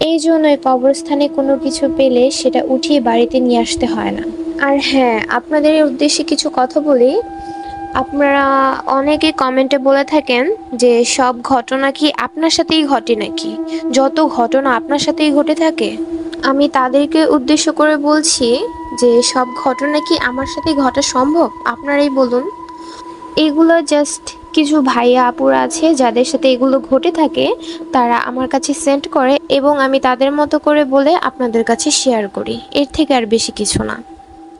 এই জন্যই কবরস্থানে কোনো কিছু পেলে সেটা উঠিয়ে বাড়িতে নিয়ে আসতে হয় না। আর হ্যাঁ, আপনাদের উদ্দেশ্যে কিছু কথা বলি। আপনারা অনেকে কমেন্টে বলে থাকেন যে সব ঘটনা কি আপনার সাথেই ঘটে নাকি, যত ঘটনা আপনার সাথেই ঘটে থাকে। আমি তাদেরকে উদ্দেশ্য করে বলছি যে সব ঘটনা কি আমার সাথেই ঘটা সম্ভব? আপনারাই বলুন। এগুলো জাস্ট কিছু ভাইয়া আপুরা আছে যাদের সাথে এগুলো ঘটে থাকে, তারা আমার কাছে সেন্ড করে এবং আমি তাদের মতো করে বলে আপনাদের কাছে শেয়ার করি। এর থেকে আর বেশি কিছু না।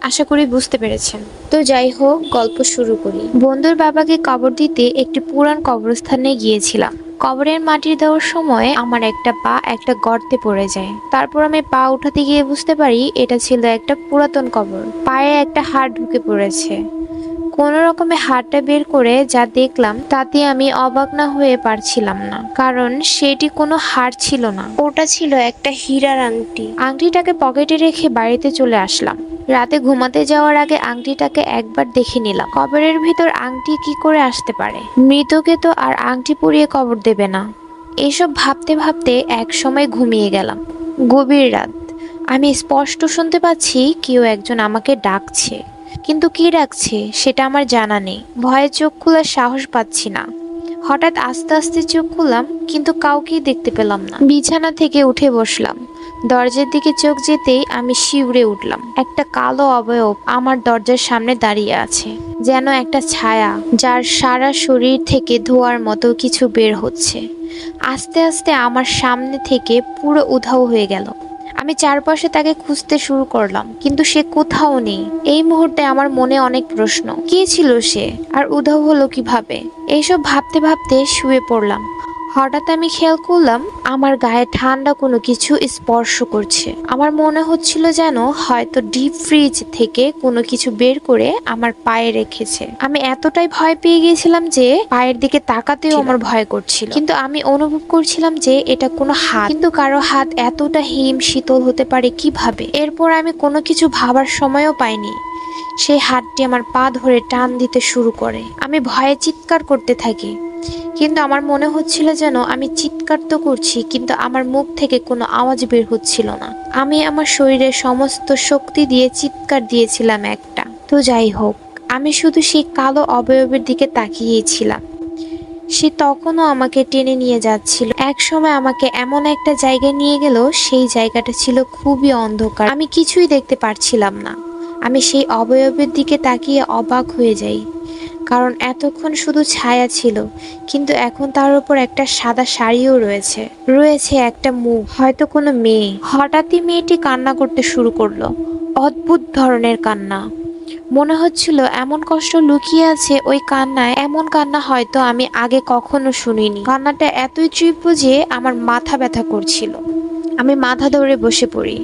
আশা করি বুঝতে পেরেছেন। তো যাই হোক, গল্প শুরু করি। বন্ধুর বাবাকে কবর দিতে একটি পুরান কবরস্থানে গিয়েছিলাম। কবরের মাটি দেওয়ার সময় আমার একটা পা একটা গর্তে পড়ে যায়। তারপর আমি পা উঠাতে গিয়ে বুঝতে পারি এটা ছিল একটা পুরাতন কবর। পায়ে একটা হাড় ঢুকে পড়েছে। কোনো রকমে হাড়টা বের করে যা দেখলাম তাতে আমি অবাক না হয়ে পারছিলাম না, কারণ সেটি কোনো হাড় ছিল না, ওটা ছিল একটা হীরার আংটি। আংটিটাকে পকেটে রেখে বাড়িতে চলে আসলাম। রাতে ঘুমাতে যাওয়ার আগে আংটিটাকে একবার দেখে নিলাম। কবরের ভিতর আংটি কি করে আসতে পারে? মৃতকে তো আর আংটি পরিয়ে কবর দেবে না। এসব ভাবতে ভাবতে এক সময় ঘুমিয়ে গেলাম। গভীর রাত। আমি স্পষ্ট শুনতে পাচ্ছি কেউ একজন আমাকে ডাকছে, কিন্তু কি ডাকছে সেটা আমার জানা নেই। ভয়ে চোখ খোলার সাহস পাচ্ছি না। হঠাৎ আস্তে আস্তে চোখ খুললাম, কিন্তু কাউকেই দেখতে পেলাম না। বিছানা থেকে উঠে বসলাম। দরজার দিকে চোখ যেতেই আমি শিউরে উঠলাম। একটা কালো অবয়ব আমার দরজার সামনে দাঁড়িয়ে আছে, যেন একটা ছায়া, যার সারা শরীর থেকে ধোঁয়ার মতো কিছু বের হচ্ছে। আস্তে আস্তে আমার সামনে থেকে পুরো উধাও হয়ে গেল। আমি চারপাশে তাকে খুঁজতে শুরু করলাম, কিন্তু সে কোথাও নেই। এই মুহূর্তে আমার মনে অনেক প্রশ্ন। কে ছিল সে, আর উধাও হলো কিভাবে? এইসব ভাবতে ভাবতে শুয়ে পড়লাম। হঠাৎ আমি খেয়াল করলাম আমার গায়ে ঠান্ডা কোনো কিছু স্পর্শ করছে। আমার মনে হচ্ছিল যেন হয়তো ডিপ ফ্রিজ থেকে কোনো কিছু বের করে আমার পায়ে রেখেছে। আমি এতটাই ভয় পেয়ে গিয়েছিলাম যে পায়ের দিকে তাকাতেও আমার ভয় করছিল। কিন্তু আমি অনুভব করছিলাম যে এটা কোনো হাত, কিন্তু কারো হাত এতটা হিম শীতল হতে পারে কিভাবে? এরপর আমি কোনো কিছু ভাবার সময়ও পাইনি। সেই হাতটি আমার পা ধরে টান দিতে শুরু করে। আমি ভয়ে চিৎকার করতে থাকি, কিন্তু আমার মনে হচ্ছিল যেন আমি চিৎকার তো করছি, কিন্তু আমার মুখ থেকে কোনো আওয়াজ বের হচ্ছিল না। আমি আমার শরীরের সমস্ত শক্তি দিয়ে চিৎকার দিয়েছিলাম একটা। তো যাই হোক, আমি শুধু সেই কালো অবয়বের দিকে তাকিয়েছিলাম। সে তখনও আমাকে টেনে নিয়ে যাচ্ছিল। এক সময় আমাকে এমন একটা জায়গায় নিয়ে গেল, সেই জায়গাটা ছিল খুবই অন্ধকার। আমি কিছুই দেখতে পারছিলাম না। আমি সেই অবয়বের দিকে তাকিয়ে অবাক হয়ে যাই, কারণ এতক্ষণ শুধু ছায়া ছিল, কিন্তু এখন তার উপর একটা সাদা শাড়িও রয়েছে। রয়েছে একটা মুখ, হয়তো কোনো মেয়ে। হঠাৎই মেয়েটি কান্না করতে শুরু করলো, অদ্ভুত ধরনের কান্না। মনে হচ্ছিল এমন কষ্ট লুকিয়ে আছে ওই কান্নায়, এমন কান্না হয়তো আমি আগে কখনো শুনিনি। কান্নাটা এতই তীব্র যে আমার মাথা ব্যথা করছিল। আমি মাথা ধরে বসে পড়ি।